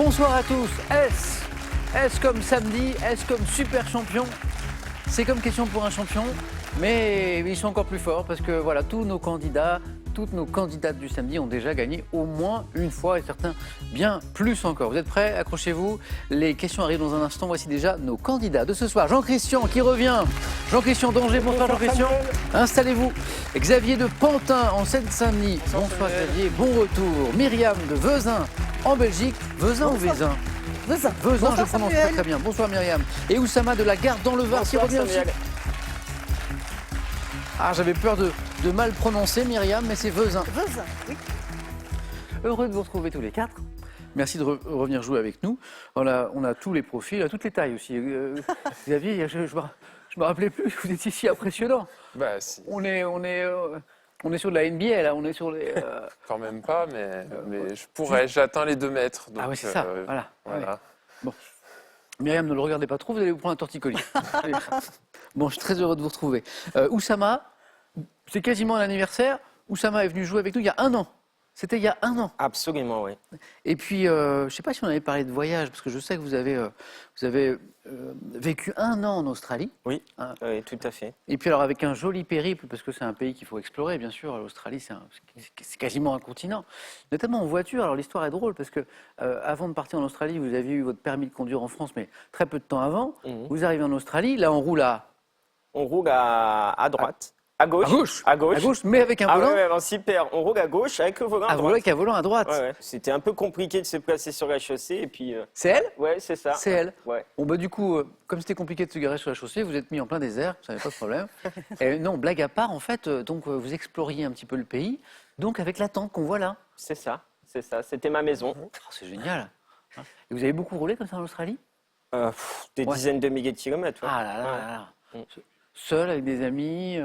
Bonsoir à tous. S comme samedi, S comme super champion. C'est comme question pour un champion, mais ils sont encore plus forts parce que voilà, tous nos candidats, toutes nos candidates du samedi ont déjà gagné au moins une fois et certains bien plus encore. Vous êtes prêts? Accrochez-vous. Les questions arrivent dans un instant. Voici déjà nos candidats de ce soir. Jean-Christian qui revient. Jean-Christian d'Angers. Bonsoir Jean-Christian. Installez-vous. Xavier de Pantin en Seine-Saint-Denis. Bonsoir Xavier. Bon retour. Myriam de Vezin en Belgique. Vezin ou Vezin? Vezin. Vezin, je Bonsoir, prononce Samuel. très bien. Bonsoir Myriam. Et Oussama de la Garde dans le Var qui revient aussi. Ah, j'avais peur de mal prononcer Myriam, mais c'est Vezin. Vezin, oui. Heureux de vous retrouver tous les quatre. Merci de revenir jouer avec nous. On a tous les profils, à toutes les tailles aussi. Xavier, je me rappelais plus, vous étiez si impressionnant. Bah si. On est sur de la NBA là, on est sur les. Quand même pas, mais je pourrais. J'atteins les 2 mètres. Donc, Ah oui, c'est ça, voilà. voilà. Ah oui. Bon. Myriam, ne le regardez pas trop, vous allez vous prendre un torticolis. Bon, je suis très heureux de vous retrouver. Oussama, c'est quasiment l'anniversaire. Oussama est venu jouer avec nous il y a 1 an. C'était il y a 1 an. Absolument, oui. Et puis, je ne sais pas si on avait parlé de voyage, parce que je sais que vous avez vécu 1 an en Australie. Oui, Hein. oui, tout à fait. Et puis alors avec un joli périple, parce que c'est un pays qu'il faut explorer, bien sûr. L'Australie, c'est quasiment un continent, notamment en voiture. Alors l'histoire est drôle, parce que avant de partir en Australie, vous aviez eu votre permis de conduire en France, mais très peu de temps avant. Mhm. Vous arrivez en Australie, là on roule On roule à droite. À gauche. à gauche, mais avec un Ah volant. ouais, alors super. On roule à gauche avec le volant à Un volant droite. avec un volant à droite. Ouais, ouais. C'était un peu compliqué de se placer sur la chaussée et puis. C'est elle? Ouais, c'est ça. C'est elle. Ouais. Bon bah du coup, comme c'était compliqué de se garer sur la chaussée, vous êtes mis en plein désert, ça n'avait pas de problème. Et non, blague à part, en fait, vous exploriez un petit peu le pays, donc avec la tente qu'on voit là. C'est ça. C'est ça. C'était ma maison. Oh, c'est génial. Et vous avez beaucoup roulé comme ça en Australie? Des Ouais. dizaines de milliers de kilomètres. Ouais. Ah là là Ouais. là là. Mm. Seul, avec des amis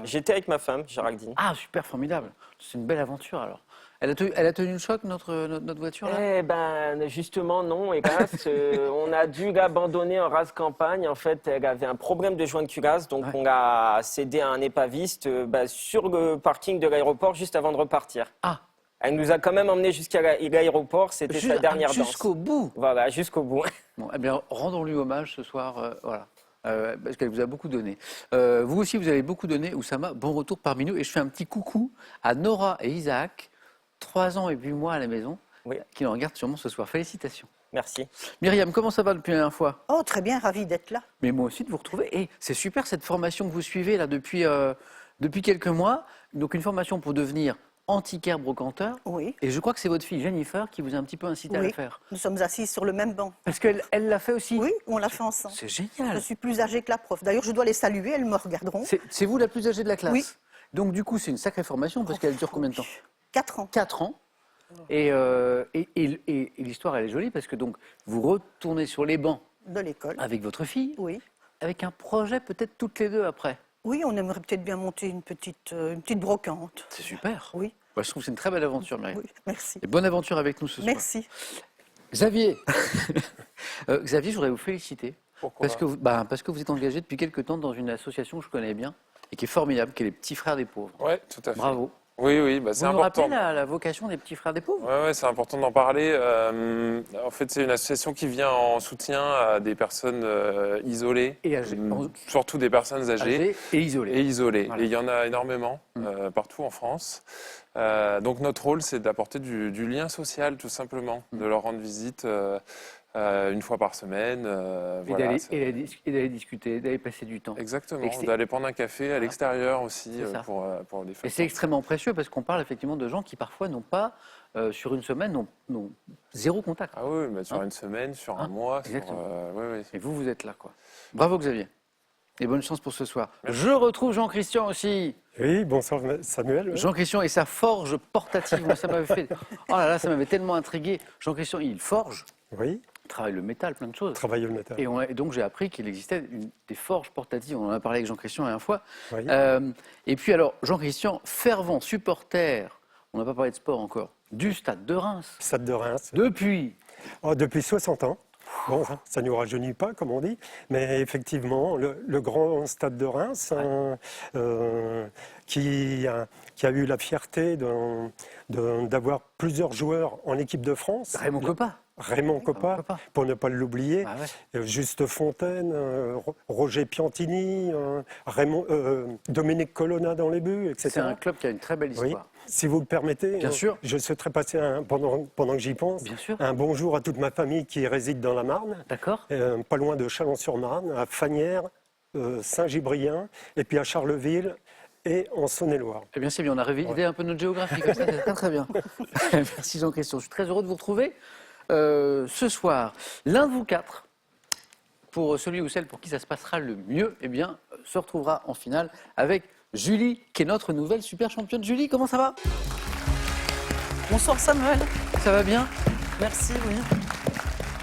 J'étais avec ma femme, Géraldine. Ah, super, formidable. C'est une belle aventure alors. Elle a tenu le choc, notre voiture là? Eh ben, justement, non, hélas. On a dû l'abandonner en rase campagne. En fait, elle avait un problème de joint de culasse, donc Ouais. on l'a cédé à un épaviste sur le parking de l'aéroport juste avant de repartir. Ah, Elle nous a quand même emmenés jusqu'à l'aéroport, c'était sa dernière danse. jusqu'au bout. Voilà, jusqu'au bout. Bon, eh bien, rendons-lui hommage ce soir, voilà. Parce qu'elle vous a beaucoup donné. Vous aussi, vous avez beaucoup donné, Oussama. Bon retour parmi nous. Et je fais un petit coucou à Nora et Isaac, 3 ans et 8 mois à la maison, Oui. qui nous regardent sûrement ce soir. Félicitations. Merci. Myriam, comment ça va depuis la dernière fois? Oh, très bien, ravi d'être là. Mais moi aussi de vous retrouver. Et c'est super cette formation que vous suivez là depuis quelques mois. Donc une formation pour devenir antiquaire brocanteur. Oui. Et je crois que c'est votre fille Jennifer qui vous a un petit peu incité à Oui. le faire. Nous sommes assis sur le même banc. Parce qu'elle l'a fait aussi. Oui, on l'a fait ensemble. C'est Je génial. suis plus âgée que la prof. D'ailleurs, je dois les saluer, elles me regarderont. C'est vous la plus âgée de la classe. Oui. Donc du coup, c'est une sacrée formation parce qu'elle dure combien de temps? 4 ans. 4 ans. Et l'histoire, elle est jolie parce que donc vous retournez sur les bancs De l'école. avec votre fille, Oui. avec un projet peut-être toutes les deux après. Oui, on aimerait peut-être bien monter une petite brocante. C'est super. Oui. Moi, je trouve que c'est une très belle aventure, Myriam. Oui, merci. Et bonne aventure avec nous ce soir. Merci. Xavier, Xavier, je voudrais vous féliciter. Pourquoi? Parce que vous êtes engagé depuis quelque temps dans une association que je connais bien et qui est formidable, qui est les Petits Frères des Pauvres. Ouais, tout à fait. Bravo. Oui, bah, c'est Vous nous rappelez important. la vocation des Petits Frères des Pauvres? Ouais, c'est important d'en parler. En fait, c'est une association qui vient en soutien à des personnes isolées, Et âgées. surtout des personnes âgées. Âgés et isolés. Et isolées. Voilà. Et il y en a énormément partout en France. Donc notre rôle, c'est d'apporter du lien social, tout simplement, de leur rendre visite une fois par semaine. Et Voilà, d'aller discuter, d'aller passer du temps. exactement, Et que c'est- d'aller prendre un café à l'extérieur aussi C'est ça. pour les Et faire. c'est extrêmement précieux parce qu'on parle effectivement de gens qui parfois n'ont pas, sur une semaine, n'ont zéro contact. Ah oui, mais sur Hein? une semaine, sur Hein? un mois, Exactement. oui. Et vous êtes là, quoi. Bravo Xavier. Et bonne chance pour ce soir. Je retrouve Jean-Christian aussi. Oui, bonsoir Samuel. Jean-Christian et sa forge portative. Moi, ça m'avait fait. Oh là là, ça m'avait tellement intrigué. Jean-Christian, il forge, Oui, il travaille le métal, plein de choses. travailler le métal. Et donc j'ai appris qu'il existait des forges portatives. On en a parlé avec Jean-Christian la dernière fois. Oui. Et puis alors, Jean-Christian, fervent supporter, on n'a pas parlé de sport encore, du Stade de Reims. Stade de Reims. Depuis. Depuis 60 ans. Bon, ça ne nous rajeunit pas, comme on dit, mais effectivement, le grand stade de Reims, qui a eu la fierté d'avoir plusieurs joueurs en équipe de France. Raymond Kopa. Raymond Coppa, Coppa. pour ne pas l'oublier, Ah ouais. Juste Fontaine, Roger Piantini, Dominique Colonna dans les buts, etc. C'est un club qui a une très belle Oui. histoire. Si vous le permettez, Bien sûr. je souhaiterais passer, pendant que j'y pense, Bien sûr. un bonjour à toute ma famille qui réside dans la Marne, D'accord. pas loin de Chalon-sur-Marne, à Fagnières, Saint-Gibrien, et puis à Charleville et en Saône-et-Loire. Eh bien, c'est bien, on a révisé un peu notre géographie, comme ça, c'est très très bien. Merci Jean-Christian, je suis très heureux de vous retrouver ce soir. L'un de vous quatre, pour celui ou celle pour qui ça se passera le mieux, eh bien, se retrouvera en finale avec Julie, qui est notre nouvelle super championne. Julie, comment ça va? Bonsoir Samuel. Ça va bien? Merci, oui.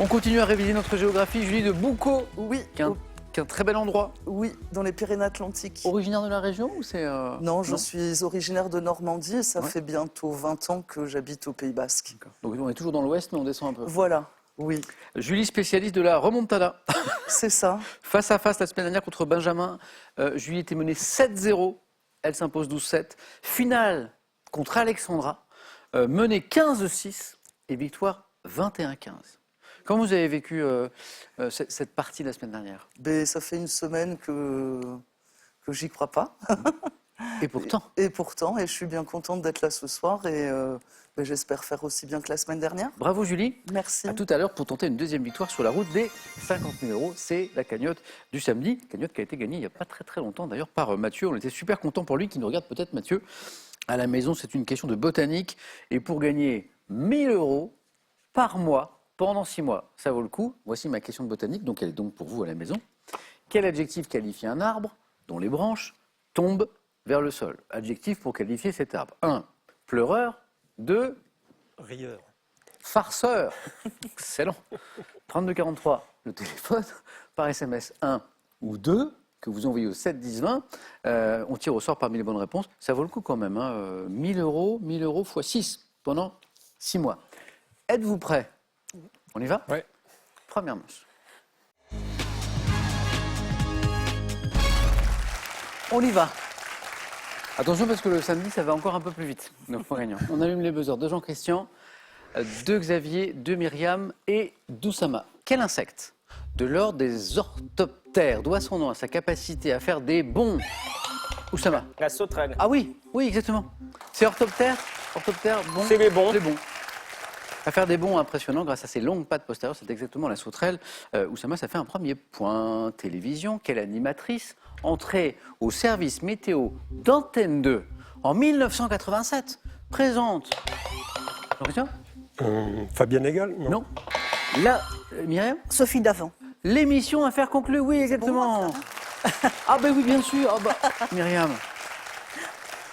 On continue à réviser notre géographie. Julie de Boucau, Oui, qui est un très bel endroit. oui, dans les Pyrénées-Atlantiques. Originaire de la région ou c'est Non, je suis originaire de Normandie et ça Ouais. fait bientôt 20 ans que j'habite au Pays Basque. Donc on est toujours dans l'ouest, mais on descend un peu. Voilà, oui, Julie, spécialiste de la remontada. c'est ça. Face à face la semaine dernière contre Benjamin, Julie était menée 7-0, elle s'impose 12-7. Finale contre Alexandra, menée 15-6 et victoire 21-15. Comment vous avez vécu cette partie la semaine dernière? Mais ça fait une semaine que j'y crois pas. Et pourtant, Et pourtant, et je suis bien contente d'être là ce soir et j'espère faire aussi bien que la semaine dernière. bravo Julie. Merci. À tout à l'heure pour tenter une deuxième victoire sur la route des 50 000 €. C'est la cagnotte du samedi. Cagnotte qui a été gagnée il n'y a pas très très longtemps d'ailleurs par Mathieu. On était super contents pour lui qui nous regarde peut-être Mathieu. À la maison, c'est une question de botanique. Et pour gagner 1 000 € par mois pendant 6 mois, ça vaut le coup. Voici ma question de botanique. Donc elle est donc pour vous à la maison. Quel adjectif qualifie un arbre dont les branches tombent vers le sol? Adjectif pour qualifier cet arbre. 1. Pleureur. 2. Rieur. Farceur. Excellent. 3243, le téléphone, par SMS 1 ou 2, que vous envoyez au 7 10 20. On tire au sort parmi les bonnes réponses. Ça vaut le coup quand même. 1 000 € x 6 pendant 6 mois. Êtes-vous prêts? On y va? Oui. Première manche. On y va. Attention parce que le samedi, ça va encore un peu plus vite. Donc, point gagnant. On allume les buzzers de Jean-Christian, de Xavier, de Myriam et d'Oussama. Quel insecte de l'ordre des orthoptères doit son nom à sa capacité à faire des bonds? Oussama. La sauterelle. Ah oui, oui, exactement. C'est orthoptère? Orthoptère, bon. C'est les bons. C'est bon. À faire des bonds impressionnants grâce à ses longues pattes postérieures, c'est exactement la sauterelle. Oussama, ça fait un premier point. Télévision, quelle animatrice entrée au service météo d'Antenne 2 en 1987 présente. Jean-Christian? Fabienne Egal? Non. Là, Myriam? Sophie Davant. L'émission Affaires conclues, oui, exactement. Ah ben oui, bien sûr. Ah bah, Myriam.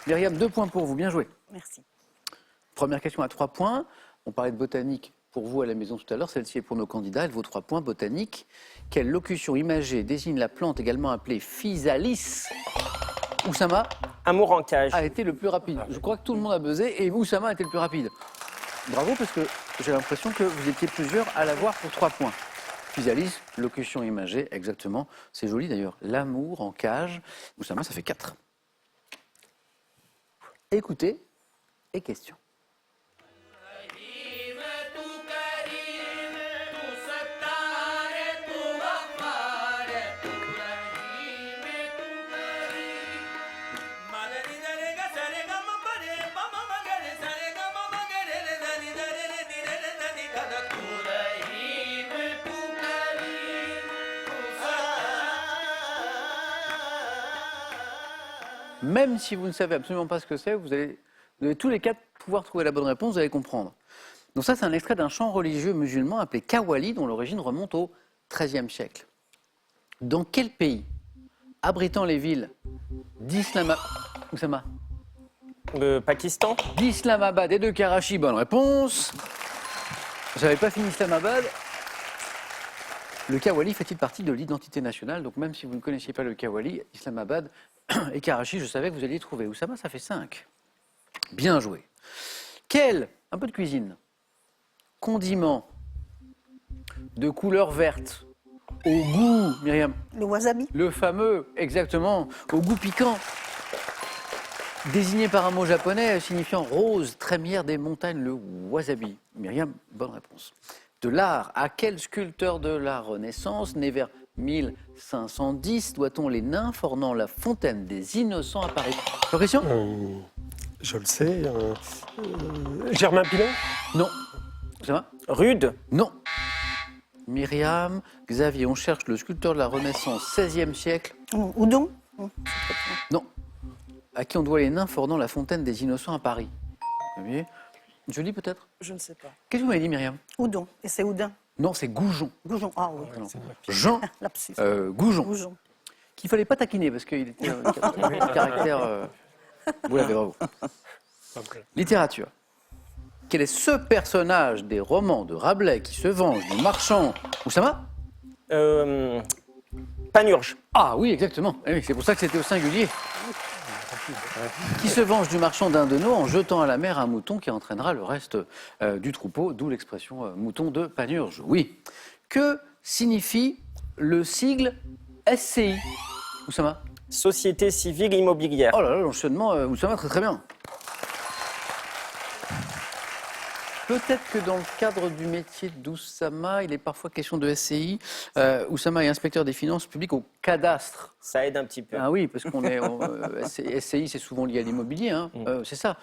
Myriam, 2 points pour vous, bien joué. Merci. Première question à 3 points. On parlait de botanique pour vous à la maison tout à l'heure. Celle-ci est pour nos candidats. Elle vaut 3 points. Botanique. Quelle locution imagée désigne la plante également appelée physalis? Oussama Amour en cage. a été le plus rapide. Je crois que tout le monde a buzzé et Oussama a été le plus rapide. Bravo parce que j'ai l'impression que vous étiez plusieurs à l'avoir pour 3 points. Physalis, locution imagée, exactement. C'est joli d'ailleurs. L'amour en cage. Oussama, ça fait 4. Écoutez et question. Même si vous ne savez absolument pas ce que c'est, vous allez tous les 4 pouvoir trouver la bonne réponse, vous allez comprendre. Donc ça, c'est un extrait d'un chant religieux musulman appelé Qawwali, dont l'origine remonte au XIIIe siècle. Dans quel pays, abritant les villes d'Islamabad Le Pakistan. et de Karachi, bonne réponse. J'avais pas fini Islamabad. Le Qawwali fait-il partie de l'identité nationale? Donc même si vous ne connaissiez pas le Qawwali, Islamabad et Karachi, je savais que vous alliez trouver. Oussama, ça fait 5. Bien joué. Un peu de cuisine, condiment de couleur verte, au goût, Myriam, Le wasabi. le fameux, exactement, au goût piquant, désigné par un mot japonais signifiant rose, trémière des montagnes, le wasabi. Myriam, bonne réponse. de l'art. À quel sculpteur de la Renaissance, né vers 1510, doit-on les nymphes ornant la fontaine des Innocents à Paris? Question? Je le sais. Germain Pilon? Non. Ça va? Rude. Non. Myriam, Xavier, on cherche le sculpteur de la Renaissance, 16e siècle. Houdon? Non. À qui on doit les nymphes ornant la fontaine des Innocents à Paris? Xavier? Jolie peut-être? Je ne sais pas. Qu'est-ce que vous m'avez dit, Myriam? Houdon. Et c'est Houdin. Non, c'est Goujon. Goujon. Ah oui. Non. Jean Lapsus. Goujon. Goujon. Qu'il fallait pas taquiner parce qu'il était caractère. Vous l'avez, bravo. Littérature. Quel est ce personnage des romans de Rabelais qui se venge du marchand Oussama? Panurge. Ah oui, exactement. Eh oui, c'est pour ça que c'était au singulier. Qui se venge du marchand d'Indenau en jetant à la mer un mouton qui entraînera le reste du troupeau, d'où l'expression mouton de Panurge. Oui. Que signifie le sigle SCI? Oussama? Société civile immobilière. Oh là là, l'enchaînement, Oussama, très très bien. Peut-être que dans le cadre du métier d'Oussama, il est parfois question de SCI. Oussama est inspecteur des finances publiques au cadastre. Ça aide un petit peu. Ah oui, parce qu'on est SCI, c'est souvent lié à l'immobilier, hein. C'est ça.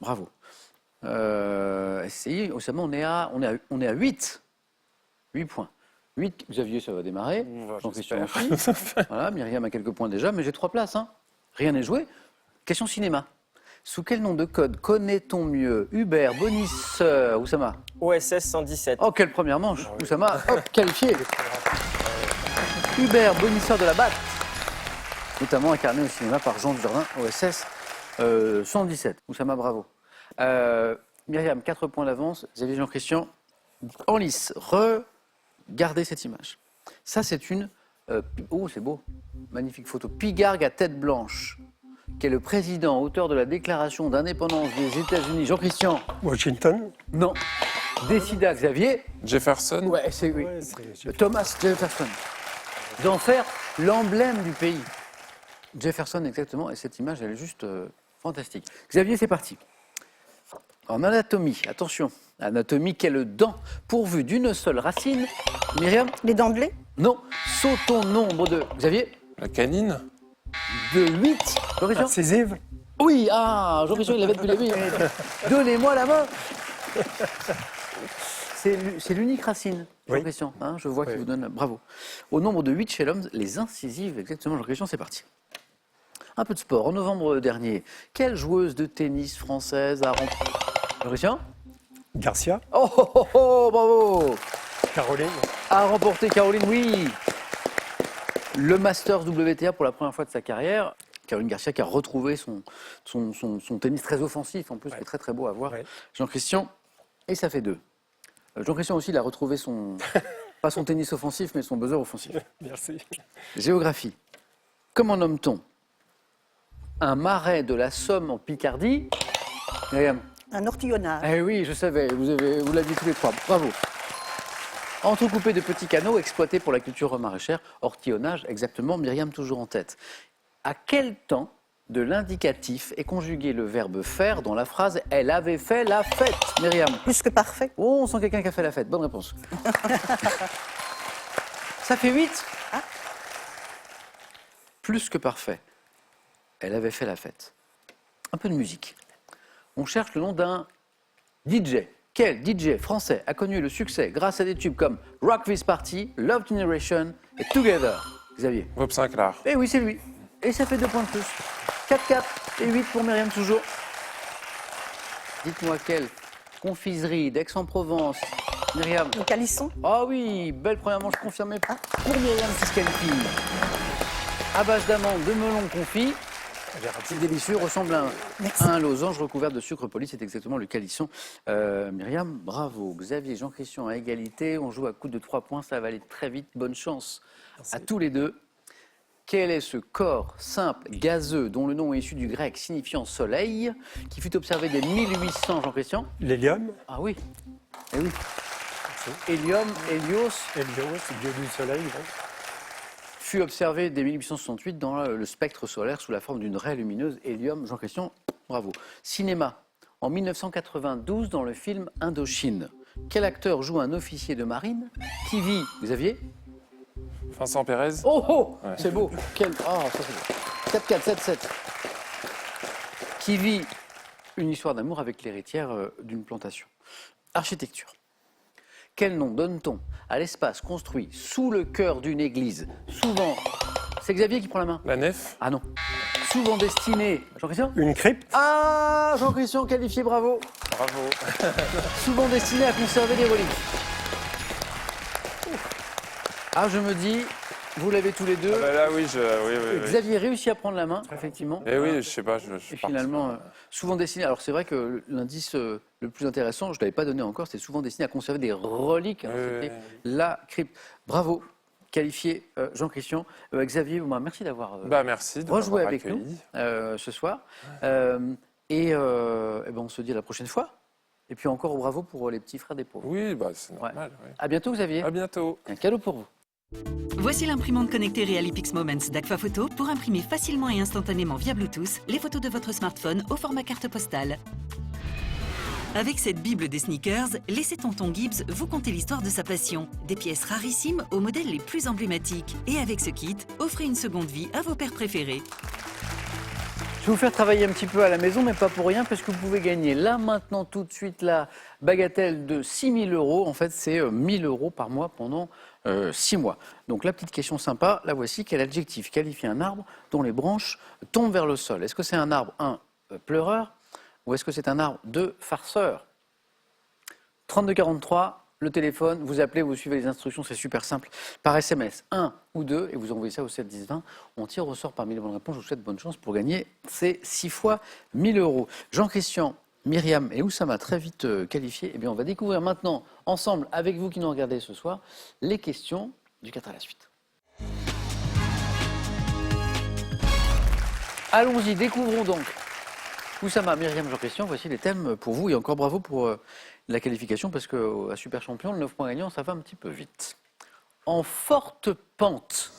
Bravo. SCI, Oussama, on est à 8. 8 points. 8, Xavier, ça va démarrer. Jean-Christian aussi. Voilà, Myriam a quelques points déjà, mais j'ai 3 places, hein. Rien n'est joué. Question cinéma. Sous quel nom de code connaît-on mieux Hubert Bonisseur, Oussama? OSS 117. Oh, quelle première manche, Oussama, hop, qualifié. Hubert Bonisseur de la Batte, notamment incarné au cinéma par Jean Dujardin, OSS 117. Oussama, bravo. Myriam, 4 points d'avance. Xavier Jean-Christian, en lice. Regardez cette image. Ça, c'est une... oh, c'est beau. Magnifique photo. Pigargue à tête blanche, qui est le président, auteur de la déclaration d'indépendance des États-Unis. Jean-Christian? Washington? Non. Décida, Xavier? Jefferson. Ouais, c'est oui. Ouais, c'est- Thomas Jefferson. D'en faire l'emblème du pays. Jefferson, exactement. Et cette image, elle est juste fantastique. Xavier, c'est parti. En anatomie, attention. Anatomie, quelle dent pourvue d'une seule racine? Myriam? Les dents de lait? Non. Sautons nombre de... Xavier? La canine. De 8. Jean-Christian? Incisive? Oui, ah, Jean-Christian, il l'avait depuis le début. Donnez-moi la main. C'est l'unique racine, Oui. Jean-Christian. Hein, je vois qu'il Oui. vous donne... Bravo. Au nombre de 8 chez l'homme, les incisives, exactement, Jean-Christian, c'est parti. Un peu de sport. En novembre dernier, quelle joueuse de tennis française a remporté... Jean-Christian? Garcia? Oh, oh, oh, oh, bravo. Caroline? A remporté Caroline, oui. Le Masters WTA pour la première fois de sa carrière. Caroline Garcia qui a retrouvé son tennis très offensif, en plus, qui est très très beau à voir. Ouais. Jean-Christian, et ça fait 2. Jean-Christian aussi, il a retrouvé pas son tennis offensif, mais son buzzer offensif. Merci. Géographie. Comment nomme-t-on un marais de la Somme en Picardie? Myriam? Un ortillonnage. Eh oui, je savais, vous l'aviez tous les 3. Bravo. Entrecoupé de petits canaux exploités pour la culture maraîchère, ortillonnage, exactement, Myriam toujours en tête. À quel temps de l'indicatif est conjugué le verbe faire dans la phrase « Elle avait fait la fête » Myriam? Plus que parfait. Oh, on sent quelqu'un qui a fait la fête. Bonne réponse. Ça fait 8. Plus que parfait. Elle avait fait la fête. Un peu de musique. On cherche le nom d'un DJ. Quel DJ français a connu le succès grâce à des tubes comme Rock This Party, Love Generation et Together? Xavier? Bob Sinclair. Eh oui, c'est lui. Et ça fait 2 points de plus. 4-4 et 8 pour Myriam toujours. Dites-moi quelle confiserie d'Aix-en-Provence, Myriam? Le calisson. Ah oui, belle première manche confirmée pour Myriam qui se qualifie. À base d'amandes, de melon confit. C'est délicieux, ressemble à un losange recouvert de sucre poli. C'est exactement le calisson. Myriam, bravo. Xavier, Jean-Christian à égalité. On joue à coup de 3 points. Ça va aller très vite. Bonne chance à tous les deux. Quel est ce corps simple, gazeux, dont le nom est issu du grec signifiant soleil, qui fut observé dès 1800, Jean-Christian? L'hélium? Ah oui. Eh oui. Hélium, Hélios, Hélios, dieu du soleil. Ouais. fut observé dès 1868 dans le spectre solaire sous la forme d'une raie lumineuse. Hélium, Jean-Christian, bravo. Cinéma. En 1992, dans le film Indochine, Quel acteur joue un officier de marine qui vit, Xavier? Vincent Pérez. Oh oh, Ouais. c'est beau. Quel... Oh, ça c'est beau. 4-4, 7-7. Qui vit une histoire d'amour avec l'héritière d'une plantation. Architecture. Quel nom donne-t-on à l'espace construit sous le chœur d'une église, souvent... C'est Xavier qui prend la main? La nef. Ah non. Souvent destiné... Jean-Christian? Une crypte. Ah, Jean-Christian qualifié, bravo. Bravo. Souvent destiné à conserver les reliques. Ah, je me dis, vous l'avez tous les deux. Ah bah là, oui, oui. Xavier réussit à prendre la main, effectivement. Et oui, je sais pas, je Et suis parti. finalement, souvent destiné. Alors c'est vrai que l'indice le plus intéressant, je ne l'avais pas donné encore, c'était souvent destiné à conserver des reliques. Alors, c'était la crypte. Bravo, qualifié Jean-Christian. Xavier, merci d'avoir Bah merci de rejoué m'avoir avec accueilli. nous ce soir. Et ben, on se dit à la prochaine fois. Et puis encore bravo pour les petits frères des pauvres. Oui, bah c'est normal. Oui. À bientôt Xavier. À bientôt. Un cadeau pour vous. Voici l'imprimante connectée Realipix Moments d'Aqua-Photo pour imprimer facilement et instantanément via Bluetooth les photos de votre smartphone au format carte postale. Avec cette bible des sneakers, laissez tonton Gibbs vous conter l'histoire de sa passion. Des pièces rarissimes aux modèles les plus emblématiques. Et avec ce kit, offrez une seconde vie à vos paires préférés. Je vais vous faire travailler un petit peu à la maison, mais pas pour rien, parce que vous pouvez gagner là, maintenant, tout de suite, la bagatelle de 6 000 €. En fait, c'est 1 000 € par mois pendant 6 mois. Donc, la petite question sympa, la voici. Quel adjectif qualifie un arbre dont les branches tombent vers le sol? Est-ce que c'est un arbre, pleureur, ou est-ce que c'est un arbre, farceur? 3243, le téléphone, vous appelez, vous suivez les instructions, c'est super simple. Par SMS, 1 ou 2, et vous envoyez ça au 7 10 20. On tire au sort parmi les bonnes réponses. Je vous souhaite bonne chance pour gagner ces 6 fois 1 000 €. Jean-Christian, Myriam et Oussama, très vite qualifiés. Eh bien, on va découvrir maintenant, ensemble, avec vous qui nous regardez ce soir, les questions du 4 à la suite. Allons-y, découvrons donc. Oussama, Myriam, Jean-Christian, voici les thèmes pour vous. Et encore bravo pour la qualification, parce qu'à Super Champion, le 9 points gagnants, ça va un petit peu vite. En forte pente.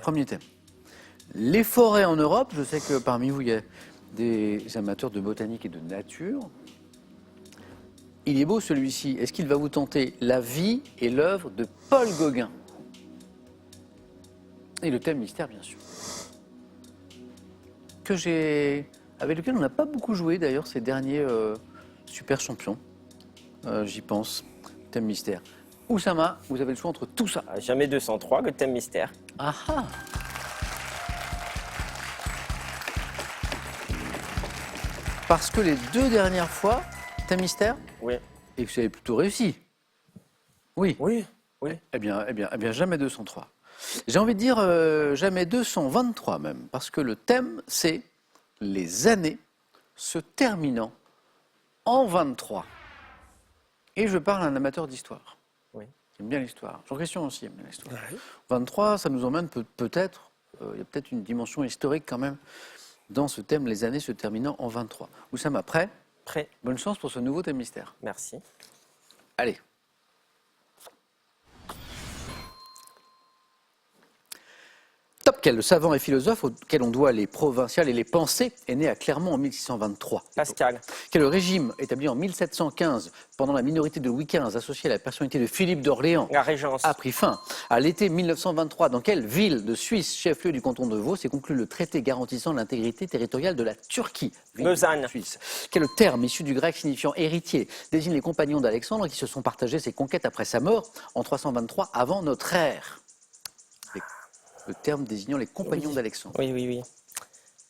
Premier thème. Les forêts en Europe. Je sais que parmi vous, il y a des amateurs de botanique et de nature. Il est beau celui-ci. Est-ce qu'il va vous tenter la vie et l'œuvre de Paul Gauguin? Et le thème mystère, bien sûr. Avec lequel on n'a pas beaucoup joué d'ailleurs ces derniers Super Champions. J'y pense. Thème mystère. Oussama, vous avez le choix entre tout ça. Jamais 203, le thème mystère. Ah ah. Parce que les 2 dernières fois, thème mystère, Oui. et que vous avez plutôt réussi. Oui. Oui. Eh bien, jamais 203. J'ai envie de dire jamais 223 même, parce que le thème, c'est les années se terminant en 23. Et je parle à un amateur d'histoire. Oui. J'aime bien l'histoire. Jean-Christian aussi aime bien l'histoire. 23, ça nous emmène peut-être, il y a peut-être une dimension historique quand même, dans ce thème, les années se terminant en 23. Oussama, prêt? Prêt. Bonne chance pour ce nouveau thème mystère. Merci. Allez. Top, quel savant et philosophe auquel on doit les provinciales et les pensées est né à Clermont en 1623. Pascal. Quel régime établi en 1715 pendant la minorité de Louis XV associé à la personnalité de Philippe d'Orléans La Régence. a pris fin à l'été 1923. Dans quelle ville de Suisse, chef-lieu du canton de Vaud, s'est conclu le traité garantissant l'intégrité territoriale de la Turquie? Ville de Lausanne. Suisse. Quel terme issu du grec signifiant héritier désigne les compagnons d'Alexandre qui se sont partagés ses conquêtes après sa mort en 323 avant notre ère? Le terme désignant les compagnons d'Alexandre. Oui.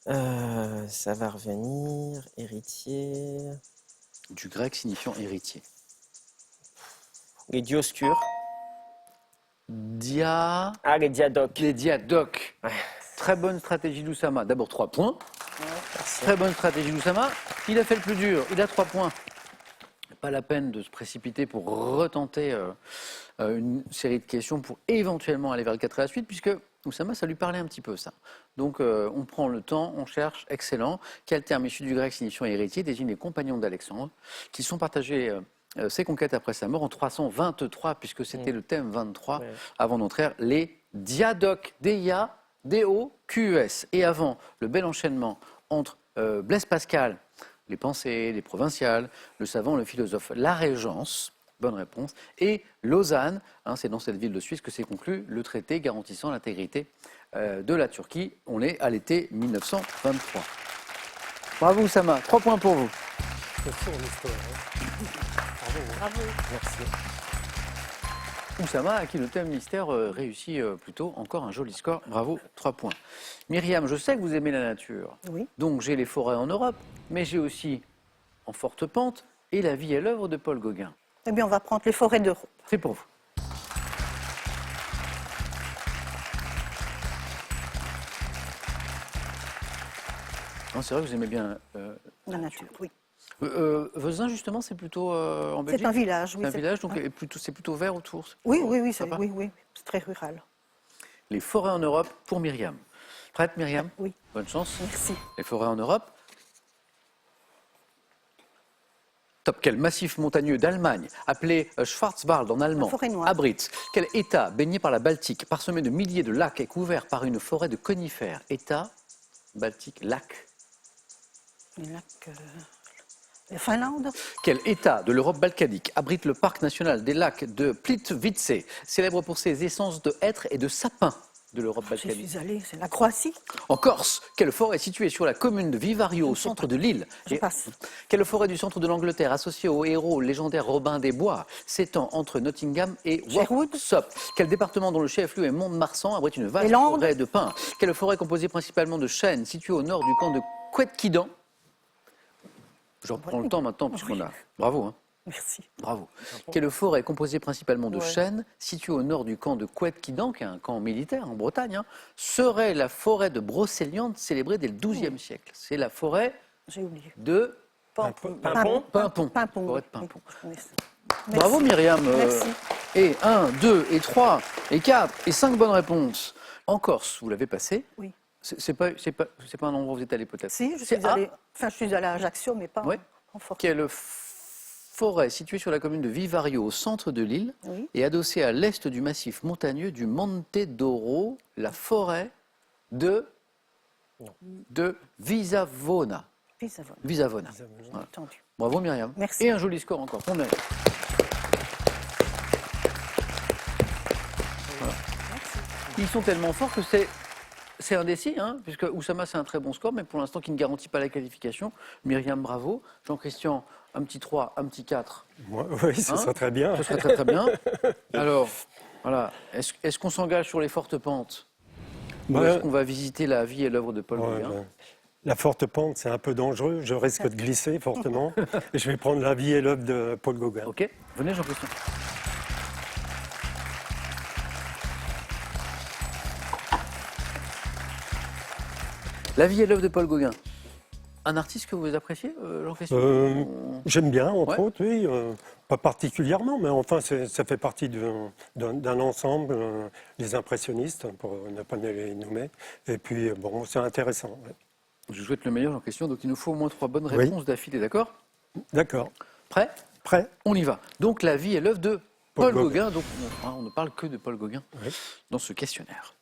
Ça va revenir. Héritier. Du grec signifiant héritier. Les Dioscures. Ah, les Diadoques. les diadoques. Très bonne stratégie d'Oussama. D'abord 3 points. Très bonne stratégie d'Oussama. Il a fait le plus dur. Il a 3 points. Pas la peine de se précipiter pour retenter une série de questions pour éventuellement aller vers le 4 à la suite, puisque Oussama, ça lui parlait un petit peu, ça. Donc, on prend le temps, on cherche. Excellent. Quel terme issu du grec signifiant héritier désigne les compagnons d'Alexandre qui sont partagés ses conquêtes après sa mort en 323, puisque c'était le thème 23 avant notre ère, les diadoques. D-I-A-D-O-Q-U-S. Et avant le bel enchaînement entre Blaise Pascal, les pensées, les provinciales, le savant, le philosophe. La Régence, bonne réponse. Et Lausanne, c'est dans cette ville de Suisse que s'est conclu le traité garantissant l'intégrité de la Turquie. On est à l'été 1923. Bravo Oussama, 3 points pour vous. C'est fort l'histoire. Bravo. Merci. Oussama, à qui le thème mystère réussit plutôt encore un joli score. Bravo, 3 points. Myriam, je sais que vous aimez la nature. Oui. Donc j'ai les forêts en Europe, mais j'ai aussi En forte pente et La vie et l'œuvre de Paul Gauguin. Eh bien, on va prendre les forêts d'Europe. C'est pour vous. Non, c'est vrai que vous aimez bien La nature, oui. Vezin, justement, c'est plutôt en Belgique. C'est un village, oui. C'est un village, donc ouais. c'est plutôt vert autour. Oui, oui, Sympa. oui, c'est très rural. Les forêts en Europe pour Myriam. Prête, Myriam? Oui. Bonne chance. Merci. Les forêts en Europe. Top. Quel massif montagneux d'Allemagne, appelé Schwarzwald en allemand, La forêt noire. abrite? Quel État, baigné par la Baltique, parsemé de milliers de lacs et couvert par une forêt de conifères? État, Baltique, lac. Les lacs. La Finlande. Quel État de l'Europe balkanique abrite le parc national des lacs de Plitvice, célèbre pour ses essences de hêtres et de sapins de l'Europe Je balkanique? suis allée, c'est la Croatie. En Corse, quelle forêt est située sur la commune de Vivario, au centre de l'île? Je passe. Quelle forêt du centre de l'Angleterre, associée au héros légendaire Robin des Bois, s'étend entre Nottingham et Sherwood. Worksop? Quel département dont le chef-lieu est Mont-de-Marsan abrite une vaste Les Landes. forêt de pins? Quelle forêt composée principalement de chênes, située au nord du camp de Couetquidan? Je reprends le temps maintenant, puisqu'on a... Bravo, hein. Merci. Bravo. Quelle forêt composée principalement de Ouais. chênes, située au nord du camp de Couetquidan, qui est un camp militaire en Bretagne, serait la forêt de Brocéliande, célébrée dès le XIIe siècle. C'est la forêt J'ai oublié. de Pimpon. Pimpon. Pimpon. Forêt de oui. Pimpon. Je connais ça. Bravo Merci. Myriam. Merci. Et 1, 2, et 3, et 4, et 5 bonnes réponses. En Corse, vous l'avez passé. Oui. C'est pas un endroit où vous êtes allé peut-être. Si, je C'est suis allée. Enfin, je suis allée à Ajaccio, mais pas Ouais. en forêt. Quelle forêt située sur la commune de Vivario, au centre de l'île, Oui. et adossée à l'est du massif montagneux du Monte d'Oro, la forêt de Visavona. Pisavone. Visavona. Voilà. Entendu. Bravo Myriam. Merci. Et un joli score encore. Combien? Voilà. Ils sont tellement forts que c'est indécis, hein, puisque Oussama c'est un très bon score, mais pour l'instant qui ne garantit pas la qualification. Myriam, bravo. Jean-Christian, un petit 3, un petit 4. Moi, oui, ça Hein serait très bien. Ce serait très très bien. Alors, voilà. Est-ce qu'on s'engage sur les fortes pentes? Ou Ouais. est-ce qu'on va visiter la vie et l'œuvre de Paul Ouais, Gauguin? ouais. La forte pente, c'est un peu dangereux. Je risque de glisser fortement. Et je vais prendre la vie et l'œuvre de Paul Gauguin. Ok, venez Jean-Christian. La vie et l'œuvre de Paul Gauguin. Un artiste que vous appréciez, Jean-Christian? J'aime bien, entre Ouais. autres, oui. Pas particulièrement, mais enfin, ça fait partie d'un ensemble, les impressionnistes, pour ne pas les nommer. Et puis, bon, c'est intéressant. Ouais. Je vous souhaite le meilleur, Jean-Christian. Donc il nous faut au moins 3 bonnes Oui. réponses d'affilée, d'accord? D'accord. Prêt? Prêt? On y va. Donc la vie et l'œuvre de Paul Paul Gauguin. Donc on ne parle que de Paul Gauguin Oui. dans ce questionnaire.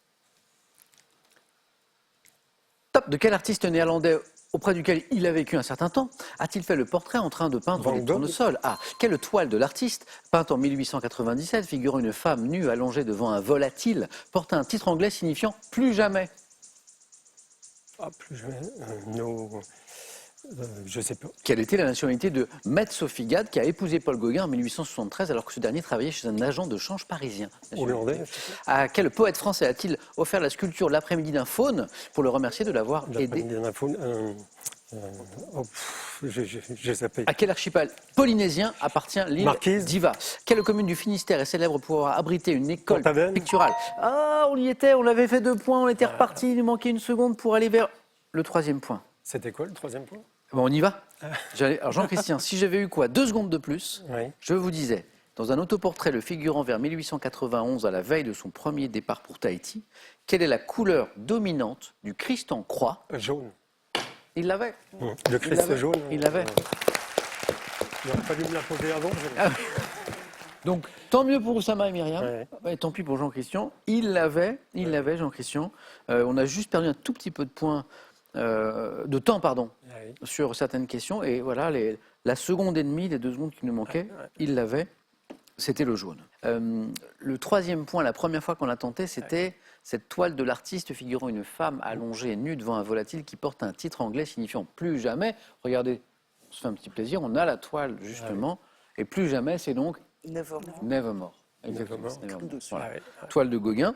Top. De quel artiste néerlandais auprès duquel il a vécu un certain temps a-t-il fait le portrait en train de peindre Van des Gogh. tournesols? Ah, quelle toile de l'artiste, peinte en 1897, figurant une femme nue allongée devant un volatile, porte un titre anglais signifiant « plus jamais ». Ah, plus jamais. Je sais pas. Quelle était la nationalité de Metz Figade qui a épousé Paul Gauguin en 1873 alors que ce dernier travaillait chez un agent de change parisien? Hollandais, je sais À quel poète français a-t-il offert la sculpture L'après-midi d'un faune pour le remercier de l'avoir pas. aidé? J'ai zappé. À quel archipel polynésien appartient l'île Marquise. d'Iva? Quelle commune du Finistère est célèbre pour avoir abrité une école Pont-Aven. picturale? Ah, on y était, on avait fait 2 points, on était reparti, il nous manquait une seconde pour aller vers le 3e point. C'était quoi le 3e point? Bon, on y va. Alors Jean-Christian, si j'avais eu quoi 2 secondes de plus, Oui. je vous disais, dans un autoportrait le figurant vers 1891 à la veille de son premier départ pour Tahiti, quelle est la couleur dominante du Christ en croix? Jaune. Il l'avait. Le Christ l'avait. jaune. Il l'avait. Il aurait fallu me la poser avant. Donc, tant mieux pour Oussama et Myriam. Ouais. Et tant pis pour Jean-Christian. Il l'avait, Jean-Christian. On a juste perdu un tout petit peu de points de temps, pardon, Ah oui. sur certaines questions. Et voilà, la seconde et demie, les 2 secondes qui nous manquaient, il l'avait. C'était le jaune. Le troisième point, la première fois qu'on l'a tenté, c'était cette toile de l'artiste figurant une femme allongée nue devant un volatile qui porte un titre anglais signifiant plus jamais. Regardez, on se fait un petit plaisir, on a la toile justement, et plus jamais, c'est donc Nevermore. Nevermore. Exactement. Nevermore. c'est Nevermore. Dessus. Voilà. Ah oui. Toile de Gauguin.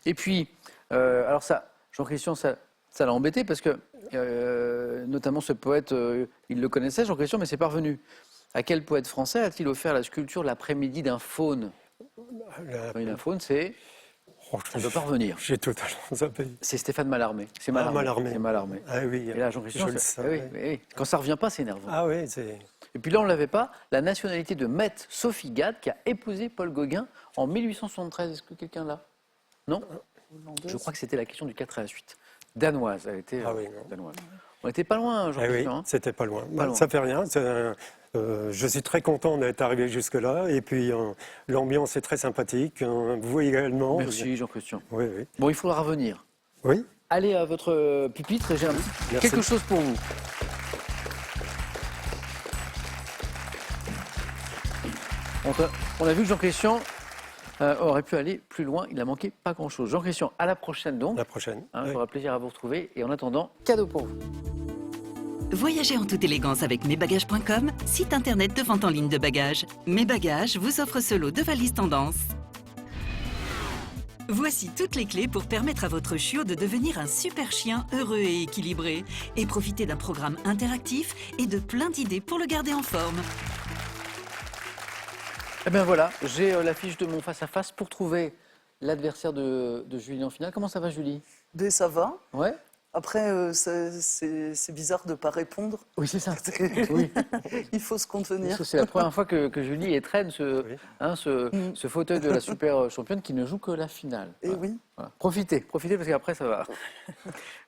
Et puis, alors ça, Jean-Christian, ça l'a embêté parce que, notamment ce poète, il le connaissait, Jean-Christian, mais c'est parvenu. À quel poète français a-t-il offert la sculpture l'après-midi d'un faune? Un faune, c'est... Oh, Ça ne peut pas revenir. J'ai totalement zappé. C'est Stéphane Mallarmé. C'est Mallarmé. C'est Mallarmé. Ah oui, Et là, Jean-Christian, je le c'est- savais. oui. Quand ça ne revient pas, c'est énervant. Ah oui, c'est... Et puis là, on ne l'avait pas. La nationalité de maître Sophie Gade, qui a épousé Paul Gauguin en 1873. Est-ce que quelqu'un l'a? Non? Je crois que c'était la question du 4 à la suite. Danoise, elle était Ah oui, non. danoise. On n'était pas loin, Ah oui, Jean-Christian. hein. c'était pas loin. Pas loin. Ça fait rien. Je suis très content d'être arrivé jusque-là. Et puis, l'ambiance est très sympathique. Vous également. Merci, Jean-Christian. Oui, oui. Bon, il faudra revenir. Oui, Allez à votre pupitre, j'ai Merci. quelque chose pour vous. On a vu que Jean-Christian aurait pu aller plus loin, il a manqué pas grand-chose. Jean-Christian, à la prochaine donc. la prochaine. Hein, Oui. fera plaisir à vous retrouver. Et en attendant, cadeau pour vous. Voyagez en toute élégance avec mesbagages.com, site internet de vente en ligne de bagages. Mes Bagages vous offre ce lot de valises tendance. Voici toutes les clés pour permettre à votre chiot de devenir un super chien heureux et équilibré. Et profiter d'un programme interactif et de plein d'idées pour le garder en forme. Eh bien voilà, j'ai la fiche de mon face-à-face pour trouver l'adversaire de Julie en finale. Comment ça va, Julie? Mais ça va. Ouais. Après, c'est bizarre de ne pas répondre. Oui, c'est ça. Oui. Il faut se contenir. C'est la première fois que Julie étrenne Oui. ce fauteuil de la super championne qui ne joue que la finale. Et oui. Voilà. Profitez parce qu'après ça va.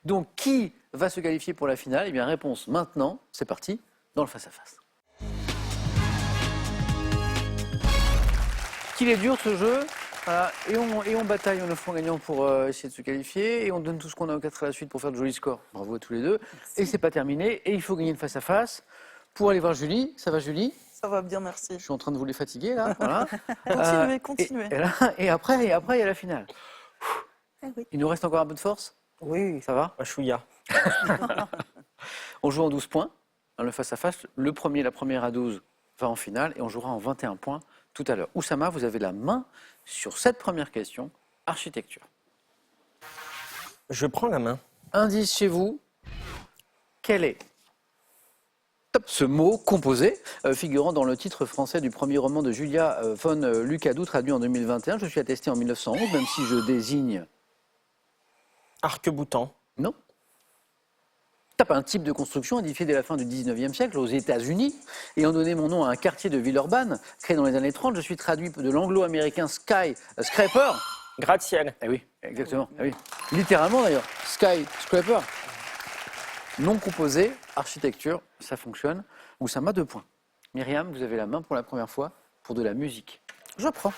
Donc, qui va se qualifier pour la finale? Eh bien, réponse maintenant. C'est parti, dans le face-à-face. Qu'il est dur ce jeu. Voilà. Et on bataille, on offre un gagnant pour essayer de se qualifier. Et on donne tout ce qu'on a au 4 à la suite pour faire de jolis scores. Bravo à tous les deux. Et c'est pas terminé. Et il faut gagner le face-à-face pour aller voir Julie. Ça va, Julie? Ça va bien, merci. Je suis en train de vous les fatiguer là. Voilà. Continuez, continuez. Et après, il y a la finale. Eh oui. Il nous reste encore un peu de force? Oui. Ça va? Un chouïa. On joue en 12 points, dans le face-à-face. Le premier, la première à 12 va en finale et on jouera en 21 points tout à l'heure. Oussama, vous avez la main sur cette première question, architecture. Je prends la main. Indice chez vous, quel est ce mot composé figurant dans le titre français du premier roman de Julia von Lucadou, traduit en 2021. Je suis attesté en 1911, même si je désigne... Arc-boutant. Non. Tape un type de construction édifié dès la fin du 19e siècle aux États-Unis. Ayant donné mon nom à un quartier de Villeurbanne, créé dans les années 30, je suis traduit de l'anglo-américain skyscraper. Gratte-ciel. Eh oui, exactement. Eh oui. Littéralement d'ailleurs, skyscraper. Non composé, architecture, ça fonctionne. Oussama, 2 points. Myriam, vous avez la main pour la première fois pour de la musique. Je prends.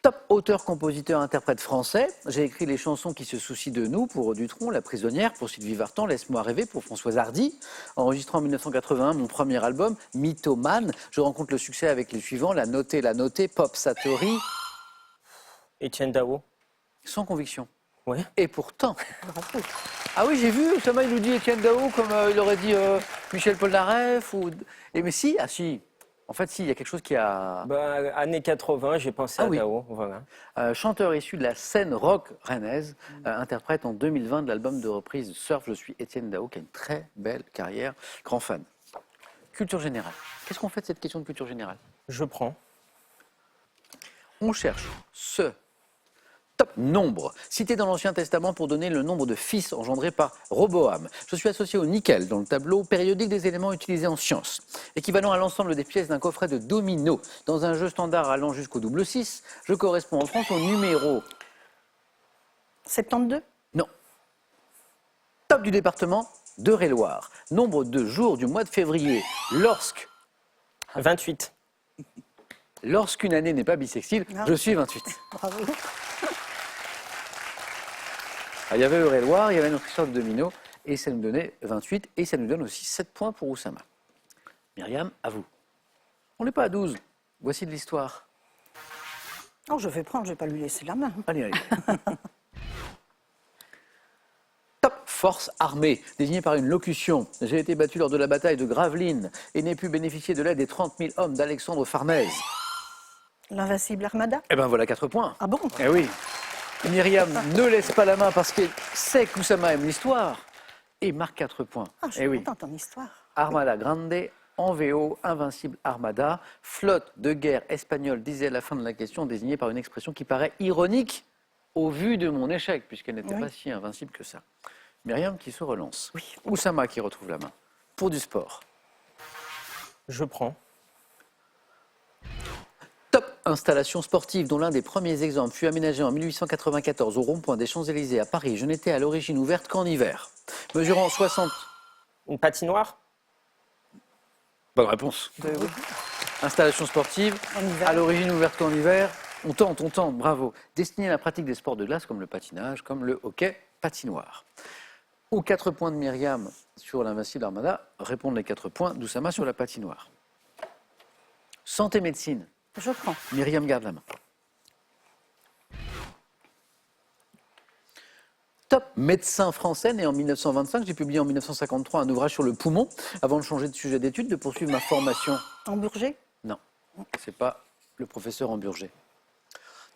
Top auteur, compositeur, interprète français. J'ai écrit les chansons qui se soucient de nous pour Dutronc, La Prisonnière, pour Sylvie Vartan, Laisse-moi rêver pour Françoise Hardy. Enregistré en 1981 mon premier album, Mythomane. Je rencontre le succès avec les suivants, La Notée, Pop Satori, Étienne Dao. sans conviction. Ouais. Et pourtant... Ah oui, j'ai vu, Oussama, il nous dit Étienne Dao comme il aurait dit Michel Polnareff. Mais si, ah si. En fait, si, il y a quelque chose qui a... Bah, années 80, j'ai pensé Ah à oui. Dao. Voilà. Chanteur issu de la scène rock rennaise, interprète en 2020 de l'album de reprise Surf, je suis Étienne Dao, qui a une très belle carrière, grand fan. Culture générale. Qu'est-ce qu'on fait de cette question de culture générale? Je prends. On cherche ce top nombre cité dans l'Ancien Testament pour donner le nombre de fils engendrés par Roboam. Je suis associé au nickel dans le tableau périodique des éléments utilisés en sciences, équivalent à l'ensemble des pièces d'un coffret de domino. Dans un jeu standard allant jusqu'au double 6, je corresponds en France au numéro 72. non. Top du département d'Eure-et-Loire. Nombre de jours du mois de février lorsque 28. Lorsqu'une année n'est pas bissextile, Ah. je suis 28. Bravo. Ah, il y avait Eure-et-Loir, il y avait notre histoire de domino, et ça nous donnait 28, et ça nous donne aussi 7 points pour Oussama. Myriam, à vous. On n'est pas à 12. Voici de l'histoire. Oh, je vais prendre, je ne vais pas lui laisser la main. Allez, allez. Top, force armée, désignée par une locution. J'ai été battu lors de la bataille de Gravelines et n'ai pu bénéficier de l'aide des 30 000 hommes d'Alexandre Farnèse. L'invincible Armada. Eh ben voilà 4 points. Ah bon? Eh oui. Myriam ne laisse pas la main parce qu'elle sait qu'Oussama aime l'histoire et marque 4 points. Ah, je suis Eh oui. contente en histoire. Armada Grande, en VO, invincible Armada, flotte de guerre espagnole, disait à la fin de la question, désignée par une expression qui paraît ironique au vu de mon échec, puisqu'elle n'était Oui. pas si invincible que ça. Myriam qui se relance. Oui. Oussama qui retrouve la main. Pour du sport. Je prends. Top installation sportive dont l'un des premiers exemples fut aménagé en 1894 au rond-point des Champs-Élysées à Paris. Je n'étais à l'origine ouverte qu'en hiver. Mesurant 60... Une patinoire? Bonne réponse. Installation sportive, En hiver. à l'origine ouverte qu'en hiver. On tente, bravo. Destinée à la pratique des sports de glace comme le patinage, comme le hockey patinoire. Aux 4 points de Myriam sur l'invincible Armada, répondent les 4 points d'Oussama sur la patinoire. Santé médecine, Je prends. Myriam garde la main. Top médecin français, né en 1925, j'ai publié en 1953 un ouvrage sur le poumon, avant de changer de sujet d'étude, de poursuivre ma formation. En Burger. Non, c'est pas le professeur Amburger.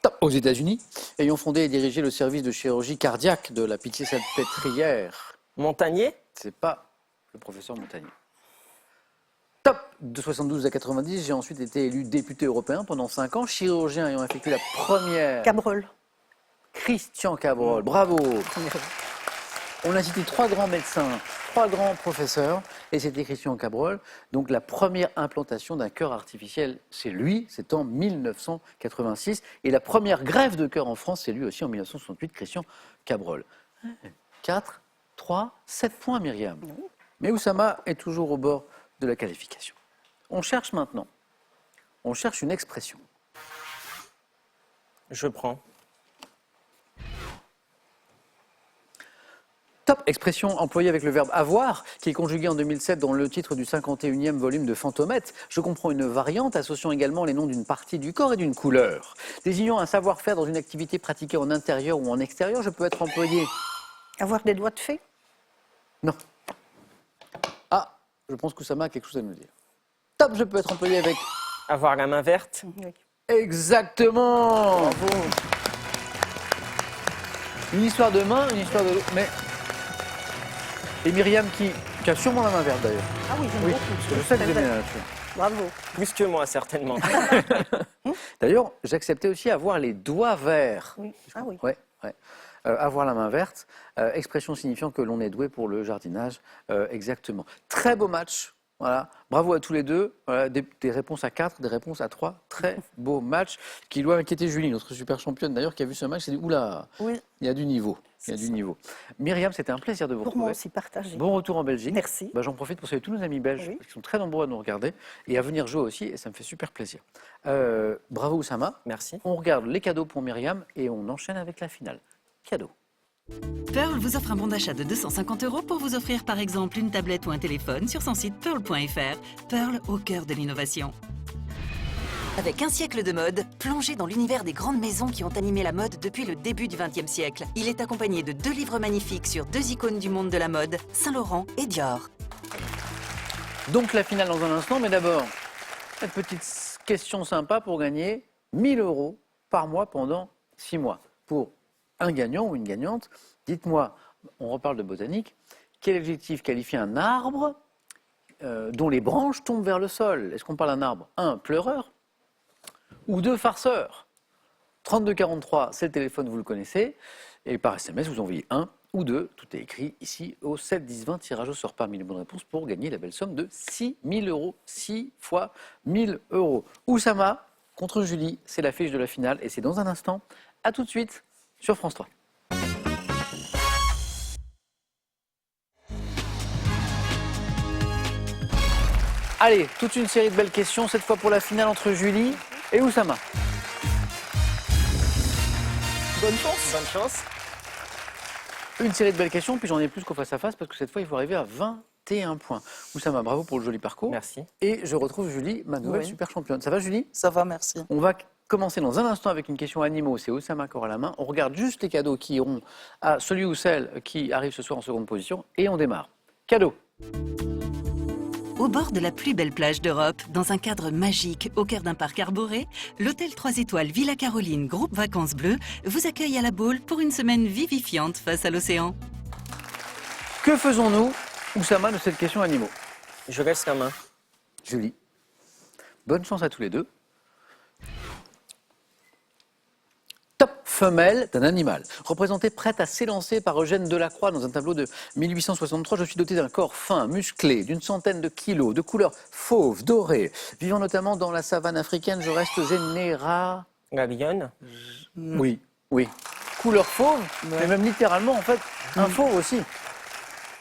Top. Aux États-Unis, ayant fondé et dirigé le service de chirurgie cardiaque de la Pitié-Salpêtrière. Montagnier? C'est pas le professeur Montagnier. Top. De 72 à 90, j'ai ensuite été élu député européen pendant 5 ans, chirurgien ayant effectué la première. Cabrol. Christian Cabrol, bravo. On a cité 3 grands médecins, 3 grands professeurs, et c'était Christian Cabrol. Donc la première implantation d'un cœur artificiel, c'est lui, c'est en 1986. Et la première greffe de cœur en France, c'est lui aussi en 1968, Christian Cabrol. 4, 3, 7 points, Myriam. Mais Oussama est toujours au bord de la qualification. On cherche maintenant. On cherche une expression. Je prends. Top, expression employée avec le verbe avoir, qui est conjugué en 2007 dans le titre du 51e volume de Fantomètre. Je comprends une variante associant également les noms d'une partie du corps et d'une couleur. Désignant un savoir-faire dans une activité pratiquée en intérieur ou en extérieur, je peux être employé. Avoir des doigts de fée. Non. Ah, je pense qu'Oussama a quelque chose à nous dire. Top, je peux être employé avec. Avoir la main verte? Oui. Exactement. Bravo. Une histoire de main, une histoire de. Mais. Et Myriam qui a sûrement la main verte d'ailleurs. Ah oui, j'aime Oui, beaucoup. parce que je sais que vous aimez la nature. Bravo. Plus que moi, certainement. D'ailleurs, j'acceptais aussi avoir les doigts verts. Oui. Ah oui. Ouais, ouais. Avoir la main verte, expression signifiant que l'on est doué pour le jardinage, exactement. Très beau match, voilà. Bravo à tous les deux. Voilà, des réponses à 4, des réponses à 3. Très beau match qui doit inquiéter Julie, notre super championne d'ailleurs, qui a vu ce match, s'est dit oula, Oui. il y a du niveau. Il y a du niveau. Myriam, c'était un plaisir de vous Pour moi retrouver. aussi, partagé. Bon retour en Belgique. Merci. Bah, j'en profite pour saluer tous nos amis belges Oui. qui sont très nombreux à nous regarder et à venir jouer aussi, et ça me fait super plaisir. Bravo Oussama. Merci. On regarde les cadeaux pour Myriam et on enchaîne avec la finale. Cadeau. Pearl vous offre un bon d'achat de 250 € pour vous offrir par exemple une tablette ou un téléphone sur son site pearl.fr. Pearl au cœur de l'innovation. Avec un siècle de mode, plongez dans l'univers des grandes maisons qui ont animé la mode depuis le début du XXe siècle. Il est accompagné de 2 livres magnifiques sur 2 icônes du monde de la mode, Saint-Laurent et Dior. Donc la finale dans un instant, mais d'abord, cette petite question sympa pour gagner 1000 € par mois pendant 6 mois. Pour un gagnant ou une gagnante, dites-moi, on reparle de botanique, quel adjectif qualifie un arbre dont les branches tombent vers le sol? Est-ce qu'on parle d'un arbre 1, pleureur ou 2, farceur? 3243, c'est le téléphone, vous le connaissez. Et par SMS, vous envoyez 1 ou 2, tout est écrit ici au 7 10 20, tirage au sort parmi les bonnes réponses pour gagner la belle somme de 6 000 €. 6 fois 1000 €. Oussama contre Julie, c'est l'affiche de la finale et c'est dans un instant. À tout de suite sur France 3. Allez, toute une série de belles questions, cette fois pour la finale entre Julie Et Oussama? Bonne chance. Bonne chance. Une série de belles questions, puis j'en ai plus qu'au face-à-face, parce que cette fois, il faut arriver à 21 points. Oussama, bravo pour le joli parcours. Merci. Et je retrouve Julie, ma nouvelle Oui. super championne. Ça va, Julie? Ça va, merci. On va commencer dans un instant avec une question animaux. C'est Oussama qui aura la main. On regarde juste les cadeaux qui iront à celui ou celle qui arrive ce soir en seconde position. Et on démarre. Cadeau. Au bord de la plus belle plage d'Europe, dans un cadre magique au cœur d'un parc arboré, l'hôtel 3 étoiles Villa Caroline Groupe Vacances Bleues vous accueille à la Baule pour une semaine vivifiante face à l'océan. Que faisons-nous, Oussama, de cette question animaux? Je laisse la main. Julie. Bonne chance à tous les deux. Top femelle d'un animal. Représentée prête à s'élancer par Eugène Delacroix dans un tableau de 1863, je suis dotée d'un corps fin, musclé, d'une centaine de kilos, de couleur fauve, dorée. Vivant notamment dans la savane africaine, je reste généra... La lionne. Oui, oui. Couleur fauve, mais même littéralement, en fait, un fauve aussi.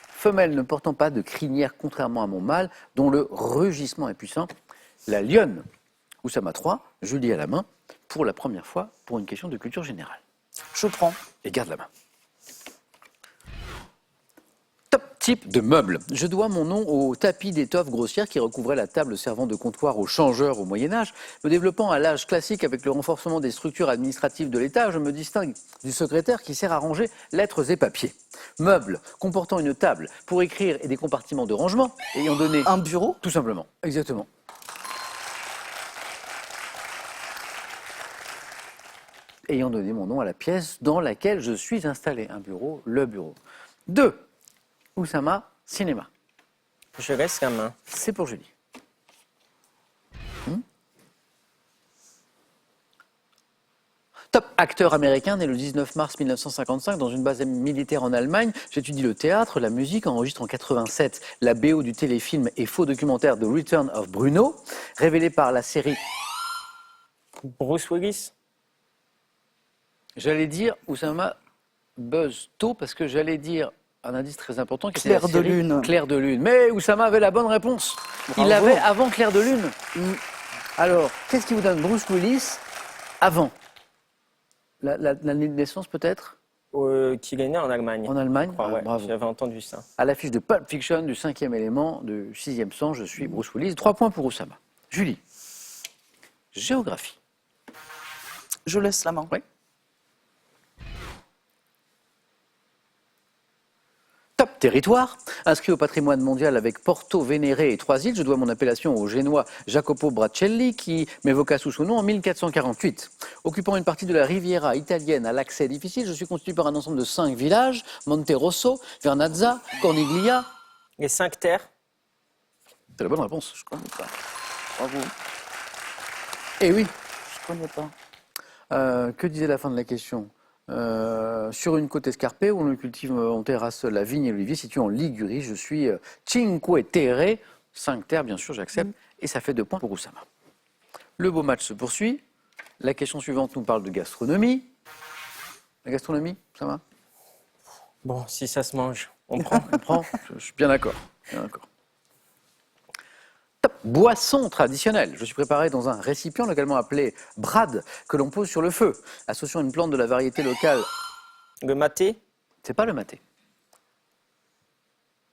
Femelle ne portant pas de crinière, contrairement à mon mâle, dont le rugissement est puissant. La lionne, Oussama 3, Julie à la main, pour la première fois, pour une question de culture générale. Je prends. Et garde la main. Top type de meuble. Je dois mon nom au tapis d'étoffe grossière qui recouvrait la table servant de comptoir aux changeurs au Moyen-Âge. Me développant à l'âge classique avec le renforcement des structures administratives de l'État, je me distingue du secrétaire qui sert à ranger lettres et papiers. Meuble comportant une table pour écrire et des compartiments de rangement ayant donné... Un bureau. Tout simplement, exactement. Ayant donné mon nom à la pièce dans laquelle je suis installé. Un bureau, le bureau. 2. Oussama, cinéma. Je laisse la main. C'est pour Julie. Top acteur américain, né le 19 mars 1955 dans une base militaire en Allemagne. J'étudie le théâtre, la musique, enregistre en 87 la BO du téléfilm et faux documentaire The Return of Bruno, révélé par la série... Bruce Willis. J'allais dire, Oussama buzz tôt, parce que j'allais dire un indice très important qui était Clair la de série lune. Clair de lune. Mais Oussama avait la bonne réponse. Il Bravo. l'avait avant Clair de lune. Alors, qu'est-ce qui vous donne Bruce Willis avant l'année de naissance peut-être? Qu'il est né en Allemagne. En Allemagne. Ah ouais, Bravo. j'avais entendu ça. À l'affiche de Pulp Fiction, du 5e élément, du 6e sens, je suis Bruce Willis. 3 points pour Oussama. Julie. Géographie. Je laisse la main. Oui. Top territoire, inscrit au patrimoine mondial avec Porto Venere et 3 îles, je dois mon appellation au Génois Jacopo Bracelli qui m'évoqua sous son nom en 1448. Occupant une partie de la Riviera italienne à l'accès difficile, je suis constitué par un ensemble de 5 villages, Monterosso, Vernazza, Corniglia. Les 5 terres. C'est la bonne réponse. Je connais pas. Bravo. Eh oui. Je connais pas. Que disait la fin de la question? Sur une côte escarpée où on cultive en terrasse la vigne et l'olivier situé en Ligurie, je suis Cinque Terre, 5 terres bien sûr, j'accepte, et ça fait 2 points pour Oussama. Le beau match se poursuit. La question suivante nous parle de gastronomie. La gastronomie, ça va? Bon, si ça se mange, on prend. On prend? Je suis bien d'accord. Bien d'accord. Top. Boisson traditionnelle. Je suis préparé dans un récipient localement appelé brad que l'on pose sur le feu, associant une plante de la variété locale. Le maté. C'est pas le maté.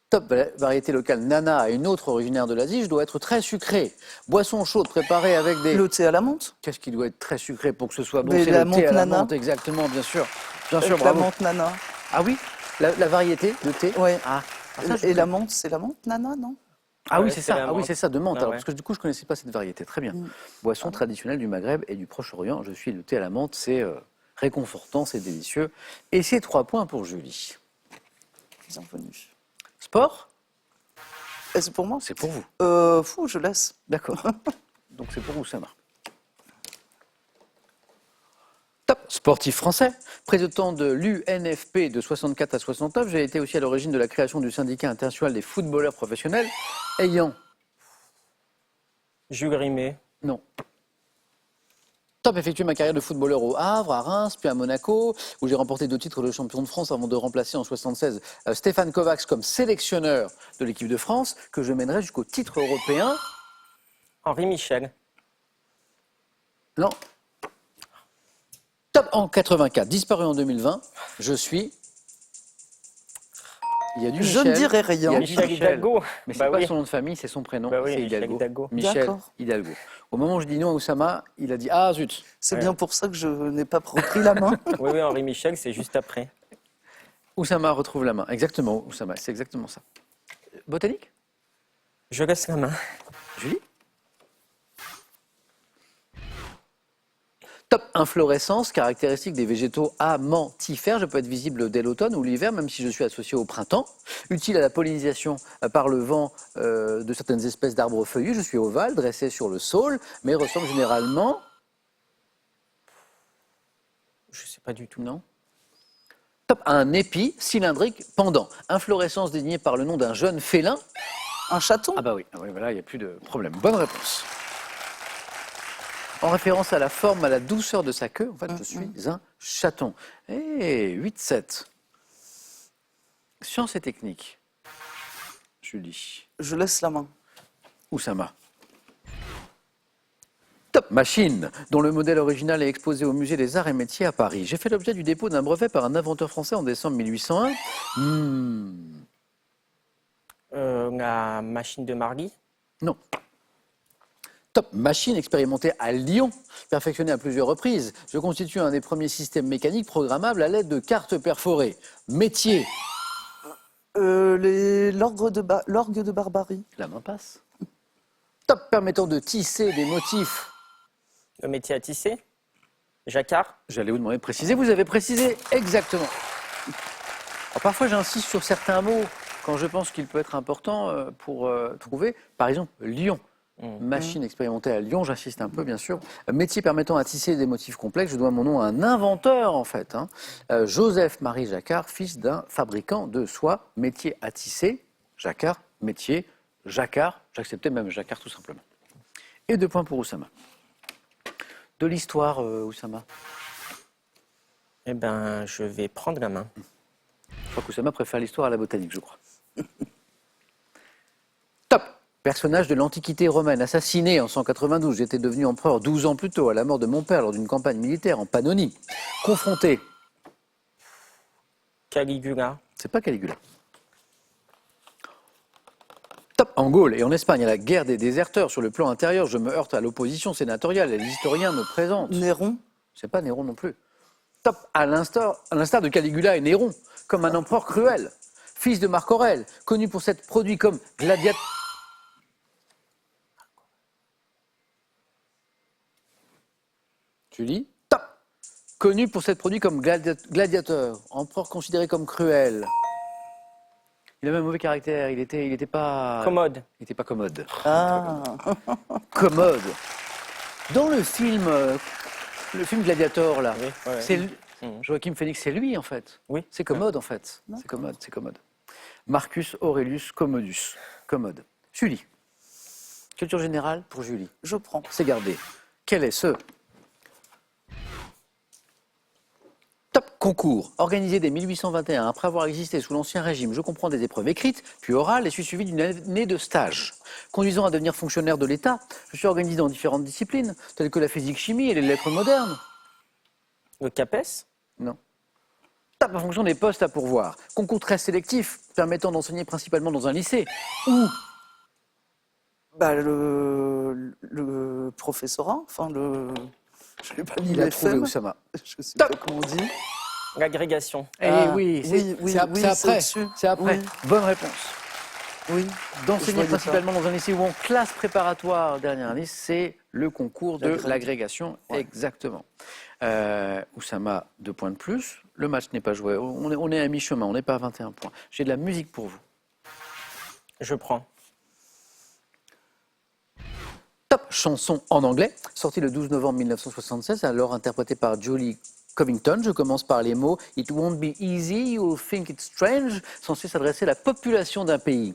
Top variété locale nana à une autre originaire de l'Asie, je dois être très sucré. Boisson chaude préparée avec des... Le thé à la menthe. Qu'est-ce qui doit être très sucré pour que ce soit bon? Mais C'est la le thé à menthe la nana. menthe, exactement, bien sûr. Bien sûr, Avec la bravo. menthe nana. Ah oui, la variété de thé. Ouais. Ah, ça, je Et la connais. menthe, c'est la menthe nana, non? Ah oui, Ouais, c'est c'est ça. la Ah oui, menthe. c'est ça, de menthe. Ah Alors, ouais. parce que du coup, je connaissais pas cette variété. Très bien. Boisson traditionnelle du Maghreb et du Proche-Orient. Je suis le thé à la menthe. C'est réconfortant, c'est délicieux. Et c'est 3 points pour Julie. Bienvenue. Sport, Et c'est pour moi? c'est pour vous. Fou, je laisse. D'accord. Donc c'est pour Oussama. Top sportif français. Président de l'UNFP de 64 à 69, j'ai été aussi à l'origine de la création du syndicat international des footballeurs professionnels, ayant... Jules Rimet. Non. Top effectué ma carrière de footballeur au Havre, à Reims, puis à Monaco, où j'ai remporté 2 titres de champion de France avant de remplacer en 76 Stéphane Kovacs comme sélectionneur de l'équipe de France, que je mènerai jusqu'au titre européen. Henri Michel. Non. Top en 84, disparu en 2020. Je suis. Il y a du Je Michel. ne dirai Il y a rien. du Michel Hidalgo. Mais c'est Bah pas oui. son nom de famille, c'est son prénom. Bah oui, c'est Michel Hidalgo. Hidalgo. Michel D'accord. Hidalgo. Au moment où je dis non à Oussama, il a dit ah zut. C'est Ouais. bien pour ça que je n'ai pas repris la main. Oui, oui, Henri Michel, c'est juste après. Oussama retrouve la main. Exactement, Oussama, c'est exactement ça. Botanique? Je laisse la main. Julie? Top inflorescence, caractéristique des végétaux amantifères. Je peux être visible dès l'automne ou l'hiver, même si je suis associé au printemps. Utile à la pollinisation par le vent de certaines espèces d'arbres feuillus. Je suis ovale, dressé sur le saule, mais ressemble généralement... Je sais pas du tout. Non. Top, un épi cylindrique pendant. Inflorescence désignée par le nom d'un jeune félin. Un chaton? Ah bah oui, voilà, il n'y a plus de problème. Bonne réponse. En référence à la forme, à la douceur de sa queue, en fait, je suis un chaton. Et 8-7. Science et technique. Julie. Je laisse la main. Oussama. Top machine, dont le modèle original est exposé au musée des Arts et Métiers à Paris. J'ai fait l'objet du dépôt d'un brevet par un inventeur français en décembre 1801. La machine de Marly. Non. Top machine expérimentée à Lyon, perfectionnée à plusieurs reprises. Je constitue un des premiers systèmes mécaniques programmables à l'aide de cartes perforées. Métier. L'orgue de Barbarie. La main passe. Top permettant de tisser des motifs. Le métier à tisser. Jacquard. J'allais vous demander de préciser, vous avez précisé exactement. Alors, parfois j'insiste sur certains mots quand je pense qu'il peut être important pour trouver. Par exemple, Lyon. Machine expérimentée à Lyon, j'insiste un peu bien sûr. Métier permettant à tisser des motifs complexes, je dois mon nom à un inventeur en fait. Joseph-Marie Jacquard, fils d'un fabricant de soie. Métier à tisser, Jacquard, métier, Jacquard. J'acceptais même Jacquard tout simplement. Et 2 points pour Oussama. De l'histoire, Oussama. Eh ben, je vais prendre la main. Je crois qu'Oussama préfère l'histoire à la botanique, je crois. Top. Personnage de l'Antiquité romaine, assassiné en 192. J'étais devenu empereur 12 ans plus tôt, à la mort de mon père lors d'une campagne militaire en Pannonie. Confronté. Caligula. C'est pas Caligula. Top. En Gaule et en Espagne, à la guerre des déserteurs, sur le plan intérieur, je me heurte à l'opposition sénatoriale et les historiens me présentent. Néron. C'est pas Néron non plus. Top. À l'instar de Caligula et Néron, comme un empereur cruel. Fils de Marc Aurèle, connu pour s'être produit comme gladiateur. Tu dis top. Connu pour s'être produit comme gladiateur, empereur considéré comme cruel. Il avait un mauvais caractère, il était pas... Commode. Il était pas commode. Ah. Commode. Dans le film Gladiator, là, Oui, ouais. c'est Joachim Phoenix, c'est lui en fait. Oui. C'est commode en fait. C'est commode. Marcus Aurelius Commodus. Commode. Julie. Culture générale pour Julie. Je prends. C'est gardé. Quel est ce top concours organisé dès 1821 après avoir existé sous l'Ancien Régime? Je comprends des épreuves écrites, puis orales et suis suivi d'une année de stage. Conduisant à devenir fonctionnaire de l'État, je suis organisé dans différentes disciplines, telles que la physique-chimie et les lettres modernes. Le CAPES. Non. Top en fonction des postes à pourvoir. Concours très sélectif, permettant d'enseigner principalement dans un lycée. Ou Bah, le professorat, enfin je l'ai pas mis il a trouvé l'FM. Oussama. Je sais Top. pas comment on dit. L'agrégation. Eh Ah, oui, oui, c'est après. au-dessus. C'est après. Oui. Bonne réponse. Oui. Je D'enseigner voyais ça. principalement dans un lycée ou en classe préparatoire dernière année, c'est le concours de L'agrég- l'agrégation. Ouais. Exactement. Oussama, 2 points de plus. Le match n'est pas joué. On est à mi-chemin, on n'est pas à 21 points. J'ai de la musique pour vous. Je prends. Top chanson en anglais, sortie le 12 novembre 1976, alors interprétée par Julie Covington. Je commence par les mots « It won't be easy, you'll think it's strange », censé s'adresser à la population d'un pays.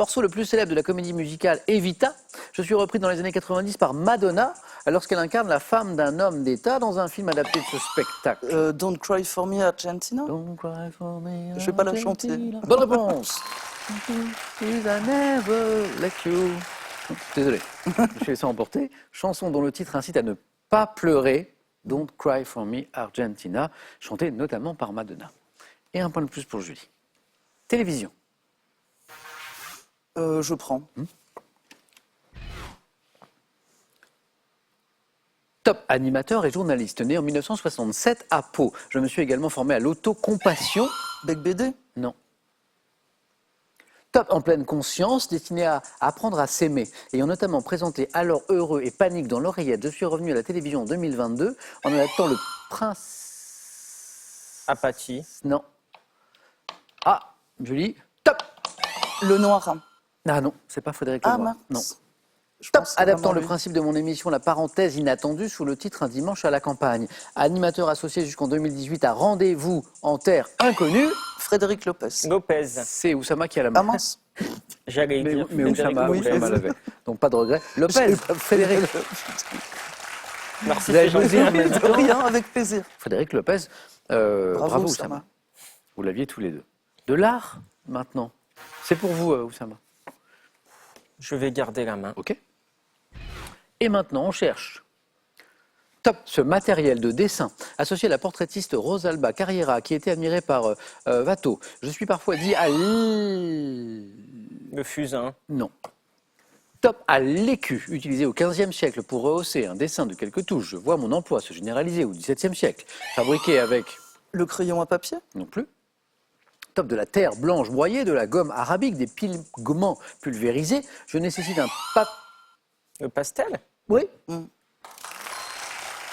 Morceau le plus célèbre de la comédie musicale Evita, je suis repris dans les années 90 par Madonna, lorsqu'elle incarne la femme d'un homme d'État dans un film adapté de ce spectacle. Don't Cry For Me Argentina. Don't cry for me, Je vais pas la Argentina. chanter. Bonne réponse. I never let you. Désolé, je suis laissé emporter. Chanson dont le titre incite à ne Pas pleurer, Don't Cry for Me Argentina, chanté notamment par Madonna. Et un point de plus pour Julie. Télévision. Je prends. Top animateur et journaliste, né en 1967 à Pau. Je me suis également formé à l'autocompassion. Bec BD. Non. Top en pleine conscience, destiné à apprendre à s'aimer. Ayant notamment présenté Alors heureux et Panique dans l'oreillette, je suis revenu à la télévision en 2022 en adaptant le prince... Apache. Non. Ah, Julie. Top. Le Noir. Ah non, c'est pas Frédéric Ah Lenoir. mince. Non. Je Top, pense que adaptant vraiment le lui. principe de mon émission La parenthèse inattendue sous le titre Un dimanche à la campagne. Animateur associé jusqu'en 2018 à Rendez-vous en terre inconnue. Frédéric Lopez. Lopez. C'est Oussama qui a la main. Ah mince. J'allais Mais, dire mais Frédéric Oussama, Lopez. Oussama l'avait. Donc pas de regret. Lopez, Frédéric. Merci, Vous avez c'est gentil. choisi en même De temps. rien, avec plaisir. Frédéric Lopez, bravo Oussama. Oussama. Vous l'aviez tous les deux. De l'art, maintenant. C'est pour vous, Oussama. Je vais garder la main. OK. Et maintenant, on cherche. Top, ce matériel de dessin associé à la portraitiste Rosalba Carriera, qui était admirée par Watteau. Je suis parfois dit à Le fusain. Non. Top à l'écu, utilisé au XVe siècle pour rehausser un dessin de quelques touches. Je vois mon emploi se généraliser au XVIIe siècle. Fabriqué avec... Le crayon à papier. Non plus. Top de la terre blanche broyée, de la gomme arabique, des pigments pulvérisés. Je nécessite Le pastel. oui,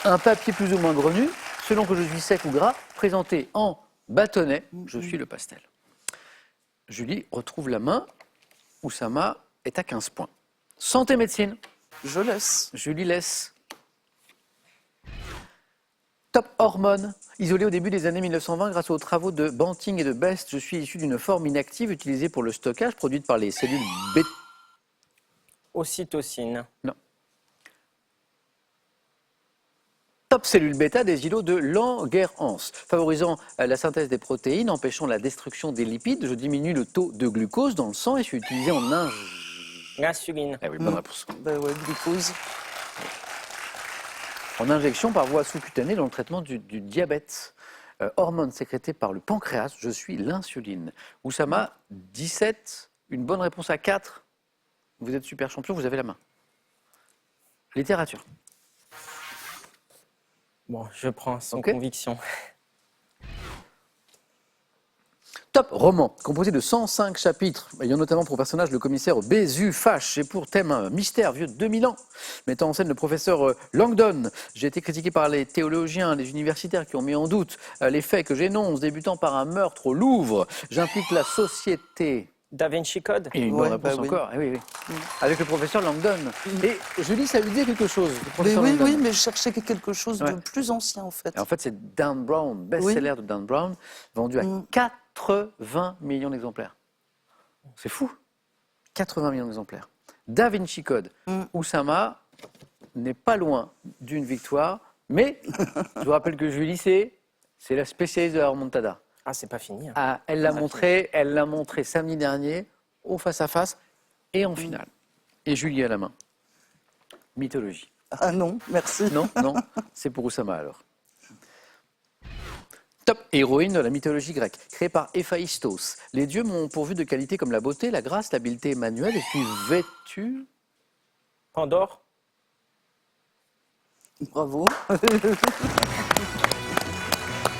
un papier plus ou moins grenu, selon que je suis sec ou gras, présenté en bâtonnet. Je suis le pastel. Julie retrouve la main. Oussama est à 15 points. Santé médecine. Je laisse. Julie laisse. Top hormones. Isolé au début des années 1920 grâce aux travaux de Banting et de Best, je suis issu d'une forme inactive utilisée pour le stockage, produite par les cellules bêta. Ocytocine. Non. Top cellule bêta des îlots de Langerhans, favorisant la synthèse des protéines, empêchant la destruction des lipides. Je diminue le taux de glucose dans le sang et je suis utilisé en L'insuline. Eh oui, bonne réponse. Ben ouais, glucose. En injection par voie sous-cutanée dans le traitement du diabète. Hormone sécrétée par le pancréas, je suis l'insuline. Oussama, 17, une bonne réponse à 4. Vous êtes super champion, vous avez la main. Littérature. Bon, je prends sans Ok. conviction. Top roman, composé de 105 chapitres, ayant notamment pour personnage le commissaire Bézu Fache et pour thème un mystère vieux de 2000 ans, mettant en scène le professeur Langdon. J'ai été critiqué par les théologiens, les universitaires qui ont mis en doute les faits que j'énonce, débutant par un meurtre au Louvre. J'implique la société. Da Vinci Code. Et une Ouais, bonne réponse bah oui. encore, eh oui, oui. Avec le professeur Langdon. Et Julie, ça lui dit quelque chose, le Mais professeur oui, Langdon. oui, mais je cherchais quelque chose Ouais. de plus ancien en fait. Et en fait, c'est Dan Brown, best-seller de Dan Brown, vendu à 80 millions d'exemplaires. C'est fou. 80 millions d'exemplaires. Da Vinci Code. Oussama n'est pas loin d'une victoire, mais je vous rappelle que Julie, c'est la spécialiste de la remontada. Ah, c'est pas fini. Hein. Ah, elle l'a montré samedi dernier au face-à-face et en finale. Et Julie à la main. Mythologie. Ah non, merci. Non, non, c'est pour Oussama alors. Top héroïne de la mythologie grecque, créée par Héphaïstos. Les dieux m'ont pourvu de qualités comme la beauté, la grâce, l'habileté manuelle et suis vêtue. Pandore. Bravo.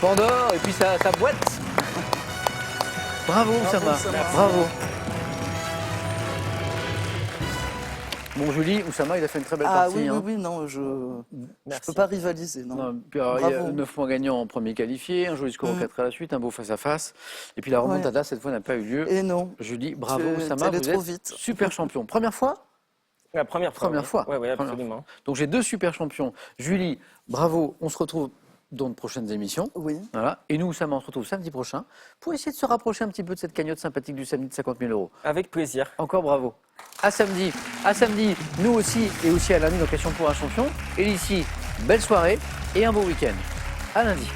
Pandore et puis sa boîte. Bravo Oussama, Oussama. bravo. Bon Julie, Oussama il a fait une très belle Ah partie. oui, hein. oui, oui, non, je ne Merci. peux pas rivaliser. Non. Non, puis alors, il y a Bravo. 9 points gagnants en premier qualifié, un joli score au 4 à la suite, un beau face-à-face. Et puis la remontada cette fois n'a pas eu lieu. Et non. Julie, bravo Tu- Oussama, t'allais vous trop êtes vite. super champion. Première fois. La première fois. Première oui. fois. Oui, oui, Première absolument. Donc j'ai 2 super champions. Julie, bravo, on se retrouve dans de prochaines émissions. Oui. Voilà. Et nous, Oussama, on se retrouve samedi prochain pour essayer de se rapprocher un petit peu de cette cagnotte sympathique du samedi de 50 000 €. Avec plaisir. Encore bravo. À samedi, nous aussi, et aussi à lundi dans Question pour un champion. Et d'ici, belle soirée et un beau week-end. À lundi.